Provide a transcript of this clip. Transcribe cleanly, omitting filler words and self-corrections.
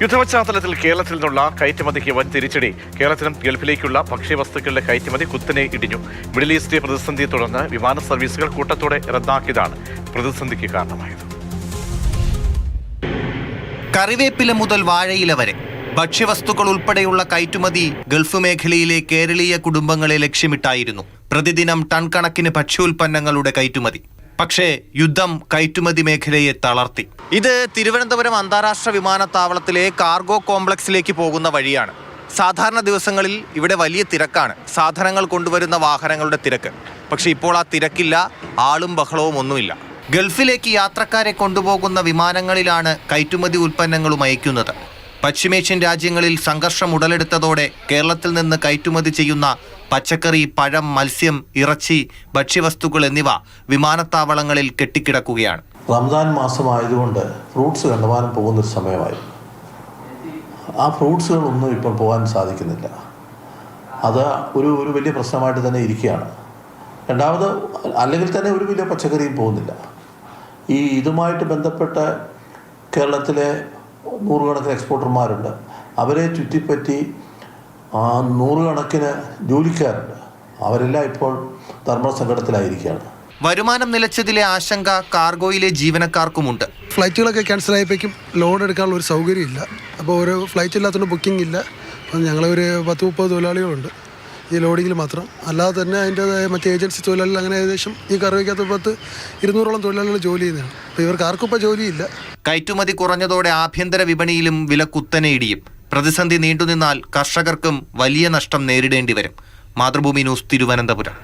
യുദ്ധപശ്ചാത്തലത്തിൽ കേരളത്തിൽ നിന്നുള്ള കയറ്റുമതിക്ക് വൻ തിരിച്ചടി. കേരളത്തിലും ഗൾഫിലേക്കുള്ള ഭക്ഷ്യവസ്തുക്കളുടെ കയറ്റുമതി കുത്തനെ ഇടിഞ്ഞു. മിഡിൽ ഈസ്റ്റ് പ്രതിസന്ധിയെ തുടർന്ന് വിമാന സർവീസുകൾ കൂട്ടത്തോടെ റദ്ദാക്കിയതാണ് പ്രതിസന്ധിക്ക് കാരണമായത്. കറിവേപ്പില മുതൽ വാഴയില വരെ ഭക്ഷ്യവസ്തുക്കൾ ഉൾപ്പെടെയുള്ള കയറ്റുമതി ഗൾഫ് മേഖലയിലെ കേരളീയ കുടുംബങ്ങളെ ലക്ഷ്യമിട്ടായിരുന്നു. പ്രതിദിനം ടൺ കണക്കിന് ഭക്ഷ്യോൽപ്പന്നങ്ങളുടെ കയറ്റുമതി. പക്ഷേ യുദ്ധം കയറ്റുമതി മേഖലയെ തളർത്തി. ഇത് തിരുവനന്തപുരം അന്താരാഷ്ട്ര വിമാനത്താവളത്തിലെ കാർഗോ കോംപ്ലക്സിലേക്ക് പോകുന്ന വഴിയാണ്. സാധാരണ ദിവസങ്ങളിൽ ഇവിടെ വലിയ തിരക്കാണ്, സാധനങ്ങൾ കൊണ്ടുവരുന്ന വാഹനങ്ങളുടെ തിരക്ക്. പക്ഷെ ഇപ്പോൾ ആ തിരക്കില്ല, ആളും ബഹളവും ഒന്നുമില്ല. ഗൾഫിലേക്ക് യാത്രക്കാരെ കൊണ്ടുപോകുന്ന വിമാനങ്ങളിലാണ് കയറ്റുമതി ഉൽപ്പന്നങ്ങളും അയക്കുന്നത്. പശ്ചിമേഷ്യൻ രാജ്യങ്ങളിൽ സംഘർഷം ഉടലെടുത്തതോടെ കേരളത്തിൽ നിന്ന് കയറ്റുമതി ചെയ്യുന്ന പച്ചക്കറി, പഴം, മത്സ്യം, ഇറച്ചി, ഭക്ഷ്യവസ്തുക്കൾ എന്നിവ വിമാനത്താവളങ്ങളിൽ കെട്ടിക്കിടക്കുകയാണ്. റംസാൻ മാസമായതുകൊണ്ട് ഫ്രൂട്ട്സ് കണ്ടമാനം പോകുന്നൊരു സമയമായി. ആ ഫ്രൂട്ട്സുകളൊന്നും ഇപ്പം പോകാൻ സാധിക്കുന്നില്ല. അത് ഒരു വലിയ പ്രശ്നമായിട്ട് തന്നെ ഇരിക്കുകയാണ്. രണ്ടാമത്, അല്ലെങ്കിൽ തന്നെ ഒരു വലിയ പച്ചക്കറിയും പോകുന്നില്ല. ഇതുമായിട്ട് ബന്ധപ്പെട്ട് കേരളത്തിലെ നൂറുകണക്കിന് എക്സ്പോർട്ടർമാരുണ്ട്. അവരെ ചുറ്റിപ്പറ്റി നൂറുകണക്കിന് ജോലിക്കാരുണ്ട്. അവരെല്ലാം ഇപ്പോൾ ധർമ്മസങ്കടത്തിലായിരിക്കുകയാണ്. വരുമാനം നിലച്ചതിലെ ആശങ്ക കാർഗോയിലെ ജീവനക്കാർക്കുമുണ്ട്. ഫ്ലൈറ്റുകളൊക്കെ ക്യാൻസൽ ആയപ്പോഴേക്കും ലോഡ് എടുക്കാനുള്ള ഒരു സൗകര്യമില്ല. അപ്പോൾ ഒരു ഫ്ലൈറ്റ് ഇല്ലാത്തതുകൊണ്ട് ബുക്കിംഗ് ഇല്ല. അപ്പം ഞങ്ങളൊരു 10-30 തൊഴിലാളികളുണ്ട് ഈ ലോഡിങ്ങിൽ മാത്രം. അല്ലാതെ തന്നെ അതിൻ്റെതായ മറ്റ് ഏജൻസി തൊഴിലാളികൾ അങ്ങനെ ഏകദേശം ഈ കറിവയ്ക്കകത്ത് 200ഓളം തൊഴിലാളികൾ ജോലി ചെയ്യുന്നതാണ്. അപ്പോൾ ഇവർക്ക് ആർക്കും ഇപ്പോൾ ജോലിയില്ല. കയറ്റുമതി കുറഞ്ഞതോടെ ആഭ്യന്തര വിപണിയിലും വില കുത്തനെ ഇടിയും. പ്രതിസന്ധി നീണ്ടുനിന്നാൽ കർഷകർക്കും വലിയ നഷ്ടം നേരിടേണ്ടി വരും. മാതൃഭൂമി ന്യൂസ്, തിരുവനന്തപുരം.